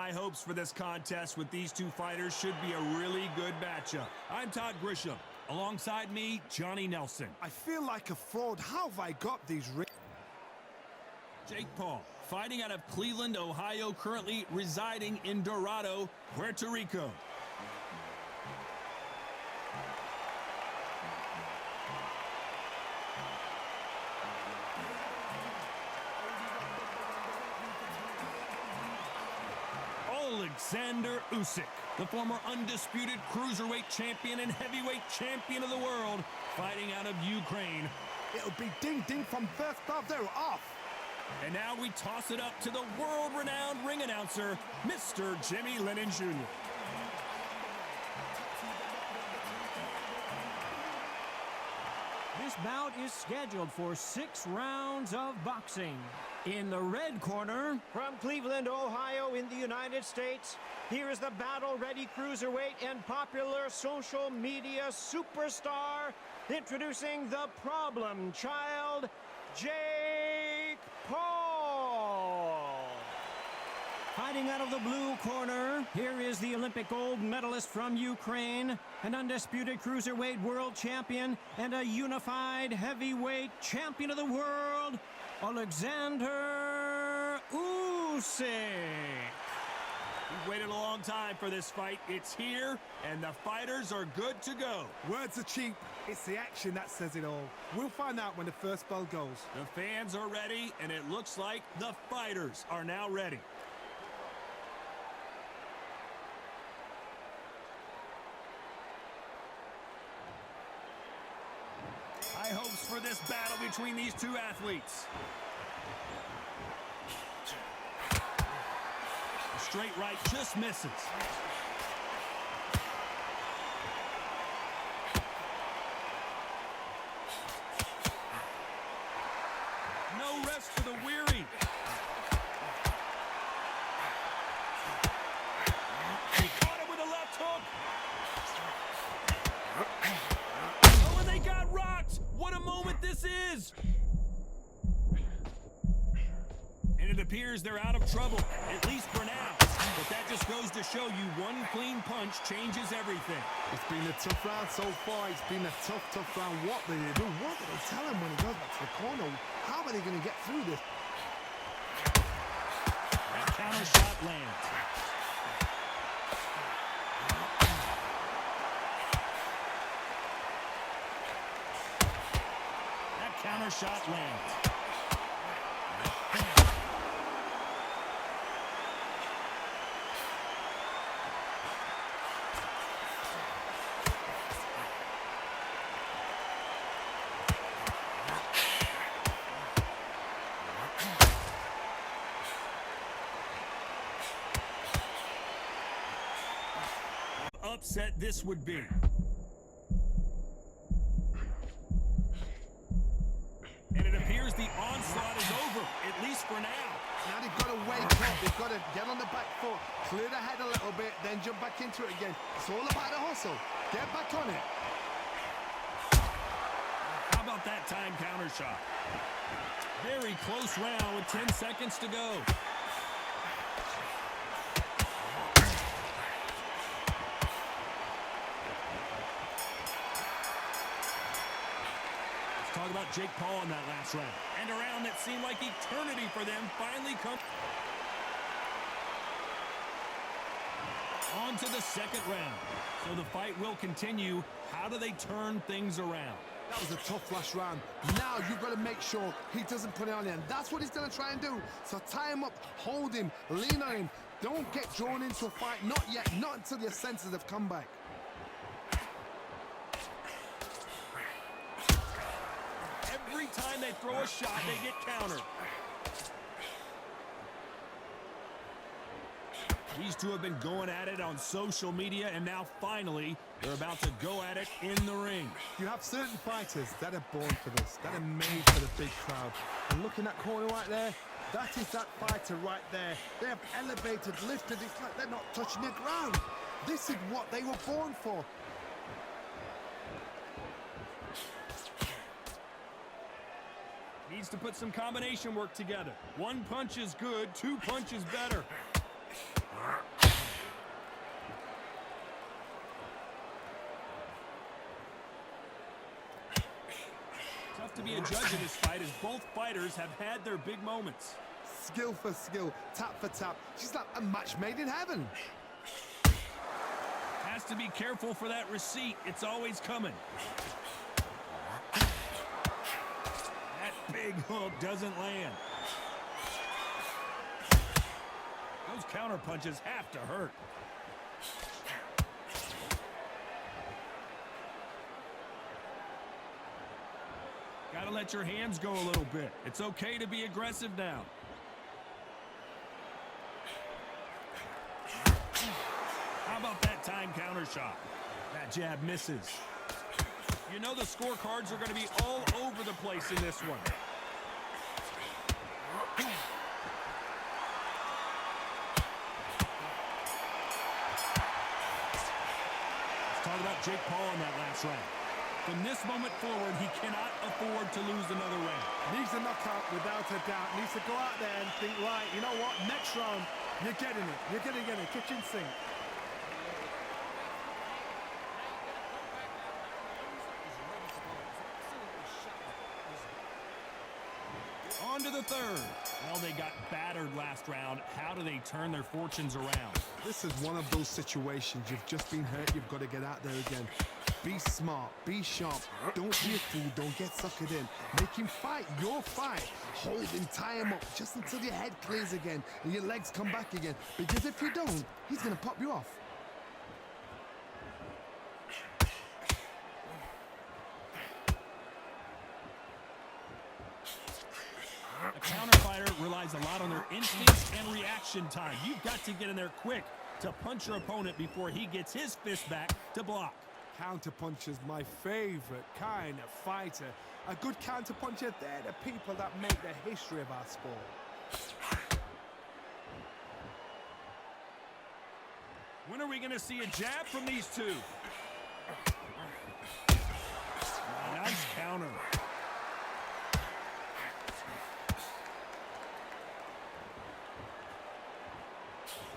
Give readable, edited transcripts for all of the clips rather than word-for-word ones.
High hopes for this contest with these two fighters. Should be a really good matchup. I'm Todd Grisham. Alongside me, Johnny Nelson. I feel like a fraud. How have I got these rings? Jake Paul, fighting out of Cleveland, Ohio, currently residing in Dorado, Puerto Rico. Oleksandr Usyk, the former undisputed cruiserweight champion and heavyweight champion of the world, fighting out of Ukraine. It'll be ding-ding from first off. They're off. And now we toss it up to the world-renowned ring announcer, Mr. Jimmy Lennon Jr. This bout is scheduled for 6 rounds of boxing. In the red corner, from Cleveland, Ohio, in the United States, here is the battle-ready cruiserweight and popular social media superstar, introducing the problem child, Jake Paul. Fighting out of the blue corner, here is the Olympic gold medalist from Ukraine, an undisputed cruiserweight world champion, and a unified heavyweight champion of the world, Oleksandr Usyk. We've waited a long time for this fight. It's here, and the fighters are good to go. Words are cheap. It's the action that says it all. We'll find out when the first bell goes. The fans are ready, and it looks like the fighters are now ready. High hopes for this battle between these two athletes. A straight right just misses. No rest for the weary. He caught him with a left hook. Oh, and they got rocked. What a moment this is. And it appears they're out of trouble, at least for now. But that just goes to show you one clean punch changes everything. It's been a tough round so far. It's been a tough round. What do they do? What do they tell him when he goes back to the corner? How are they going to get through this? That counter shot lands. That counter shot lands. Upset this would be. And it appears the onslaught is over, at least for now. Now they've got to wake up. They've got to get on the back foot, clear the head a little bit, then jump back into it again. It's all about the hustle. Get back on it. How about that time counter shot? Very close round with 10 seconds to go. Talk about Jake Paul in that last round. And a round that seemed like eternity for them finally come. On to the second round. So the fight will continue. How do they turn things around? That was a tough last round. Now you've got to make sure he doesn't put it on him. That's what he's going to try and do. So tie him up, hold him, lean on him. Don't get drawn into a fight. Not yet. Not until your senses have come back. Every time they throw a shot, they get countered. These two have been going at it on social media, and now finally, they're about to go at it in the ring. You have certain fighters that are born for this, that are made for the big crowd. And looking at that corner right there, that is that fighter right there. They have elevated, lifted, it's like they're not touching the ground. This is what they were born for. Needs to put some combination work together. One punch is good, two punches better. be a judge in this fight, as both fighters have had their big moments. Skill for skill, tap for tap. She's like a match made in heaven. Has to be careful for that receipt. It's always coming. That big hook doesn't land. Those counter punches have to hurt. Gotta let your hands go a little bit. It's okay to be aggressive now. How about that time counter shot? That jab misses. You know the scorecards are going to be all over the place in this one. Let's talk about Jake Paul in that last round. From this moment forward, he cannot afford to lose another round. Needs a knockout without a doubt. Needs to go out there and think, right, you know what, next round, you're getting it. You're going to get it. Kitchen sink. On to the third. Well, they got battered last round. How do they turn their fortunes around? This is one of those situations. You've just been hurt. You've got to get out there again. Be smart. Be sharp. Don't be a fool. Don't get suckered in. Make him fight your fight. Hold him, tie him up just until your head clears again and your legs come back again. Because if you don't, he's going to pop you off. A counter fighter relies a lot on their instincts and reaction time. You've got to get in there quick to punch your opponent before he gets his fist back to block. Counterpuncher's my favorite kind of fighter. A good counterpuncher, they're the people that make the history of our sport. When are we going to see a jab from these two? Nice counter.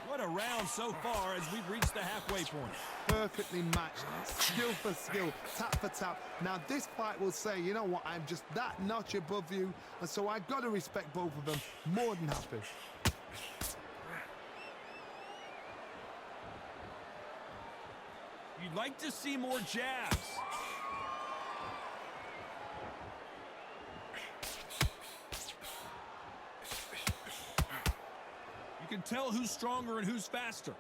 What a round so far as we've reached the halfway point. Perfectly matched, skill for skill, tap for tap. Now this fight will say, you know what, I'm just that notch above you, and so I've got to respect both of them. More than happy. You'd like to see more jabs. You can tell who's stronger and who's faster.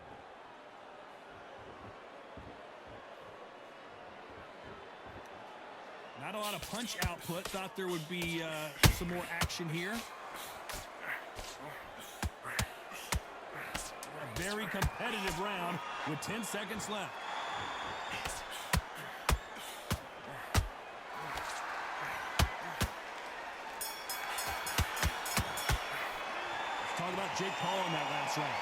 Not a lot of punch output. Thought there would be some more action here. A very competitive round with 10 seconds left. Talk about Jake Paul in that last round.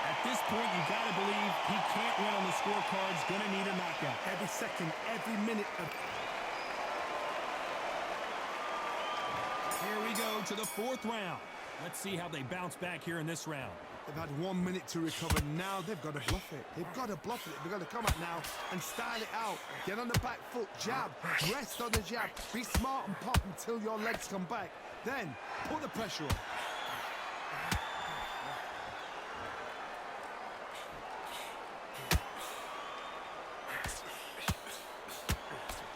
At this point, you got to believe he can't win on the scorecards. Going to need a knockout. Every second, every minute of... Here we go to the fourth round. Let's see how they bounce back here in this round. They've had 1 minute to recover. Now they've got to bluff it. They've got to bluff it. They've got to come out now and style it out. Get on the back foot, jab, rest on the jab. Be smart and pop until your legs come back. Then, put the pressure on.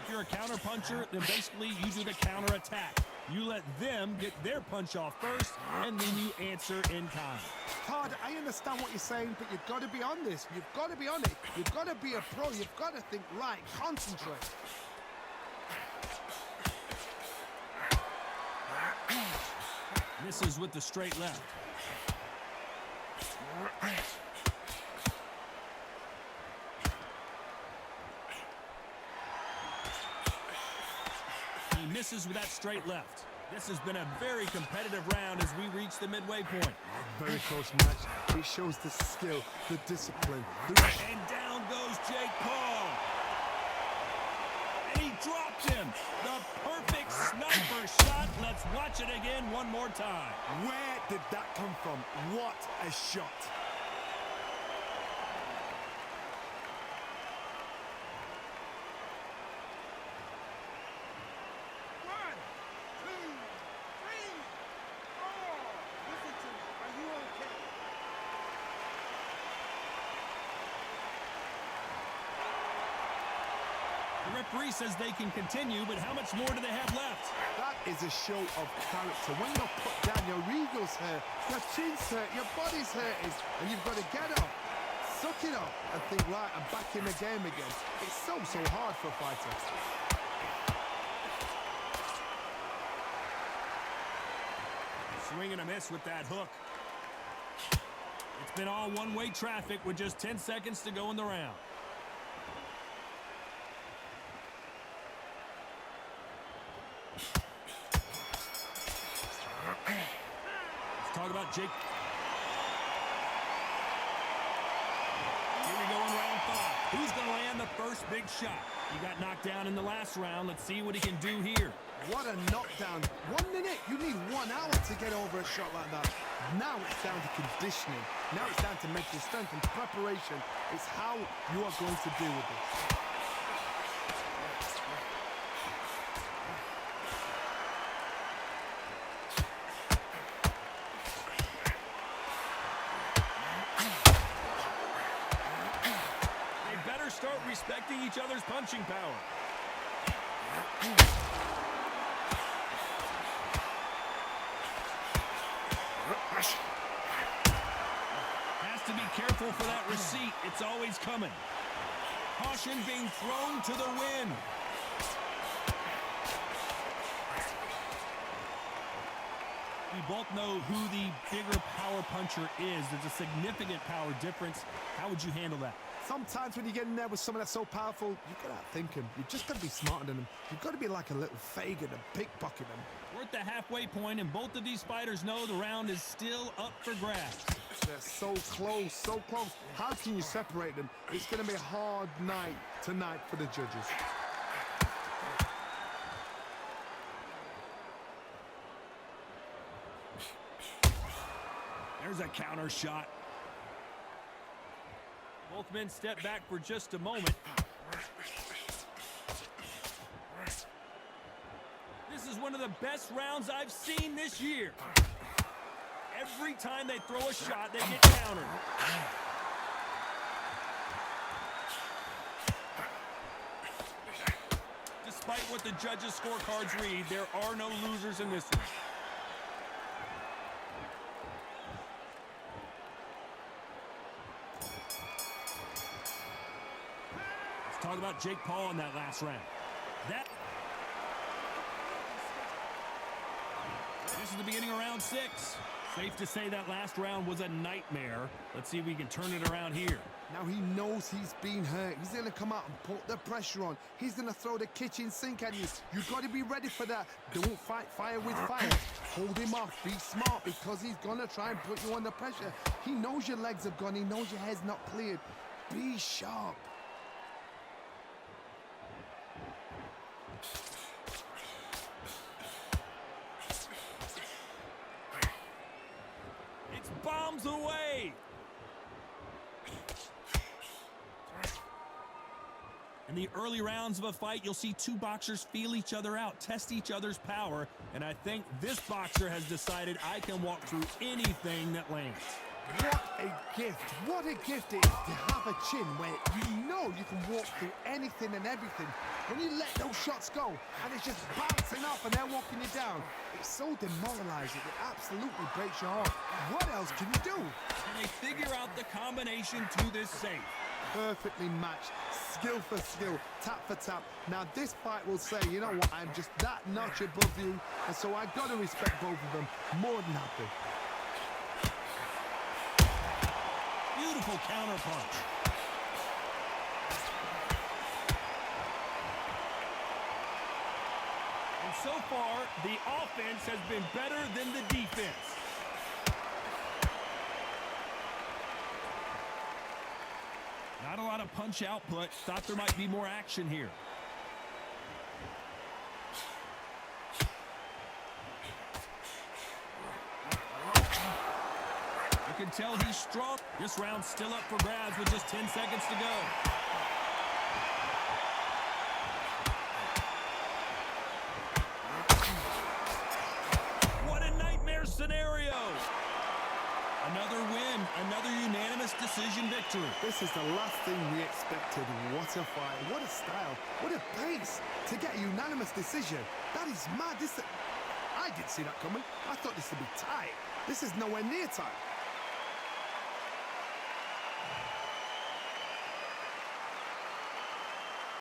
If you're a counter puncher, then basically you do the counter attack. You let them get their punch off first, and then you answer in kind. Todd, I understand what you're saying, but you've got to be on this. You've got to be on it. You've got to be a pro. You've got to think right. Concentrate. Misses with the straight left. He misses with that straight left. This has been a very competitive round as we reach the midway point. Very close match. It shows the skill, the discipline. And down goes Jake Paul. And he dropped him. The perfect sniper shot. Let's watch it again one more time. Where did that come from? What a shot. referee says they can continue, but how much more do they have left? That is a show of character. When you're put down, your ego's hurt, your chin's hurt, your body's hurting, and you've got to get up, suck it up, and think, right, I'm back in the game again. It's so hard for a fighter. Swing and a miss with that hook. It's been all one-way traffic with just 10 seconds to go in the round. Let's talk about Jake. Here we go in round 5. Who's going to land the first big shot? He got knocked down in the last round. Let's see what he can do here. What a knockdown. 1 minute. You need 1 hour to get over a shot like that. Now it's down to conditioning. Now it's down to mental strength and preparation. It's how you are going to deal with this. They better start respecting each other's punching power. Has to be careful for that receipt. It's always coming. Caution being thrown to the wind. We both know who the bigger power puncher is. There's a significant power difference. How would you handle that? Sometimes when you get in there with someone that's so powerful, you've got to outthink him. You've just got to be smarter than him. You've got to be like a little Fagin and pickpocket him. We're at the halfway point, and both of these fighters know the round is still up for grabs. They're so close, so close. How can you separate them? It's going to be a hard night tonight for the judges. There's a counter shot. Both men step back for just a moment. This is one of the best rounds I've seen this year. Every time they throw a shot, they get countered. Despite what the judges' scorecards read, there are no losers in this one. Talk about Jake Paul in that last round. This is the beginning of round 6. Safe to say that last round was a nightmare. Let's see if we can turn it around here. Now he knows he's been hurt. He's going to come out and put the pressure on. He's going to throw the kitchen sink at you. You've got to be ready for that. Don't fight fire with fire. Hold him off. Be smart because he's going to try and put you under pressure. He knows your legs have gone. He knows your head's not cleared. Be sharp. Bombs away. In the early rounds of a fight, you'll see two boxers feel each other out, test each other's power, and I think this boxer has decided I can walk through anything that lands. What a gift. What a gift it is to have a chin where you know you can walk through anything and everything. When you let those shots go and it's just bouncing off and they're walking you down, it's so demoralizing. It absolutely breaks your heart. What else can you do? And they figure out the combination to this safe. Perfectly matched, skill for skill, tap for tap. Now this fight will say, you know what, I'm just that notch above you, and so I've got to respect both of them more than happy. Beautiful counter punch. And so far, the offense has been better than the defense. Not a lot of punch output. Thought there might be more action here. You can tell he's strong. This round's still up for grabs with just 10 seconds to go. What a nightmare scenario. Another win another unanimous decision victory. This is the last thing we expected. What a fight, what a style, what a pace to get a unanimous decision. That is mad. I didn't see that coming. I thought this would be tight. This is nowhere near tight.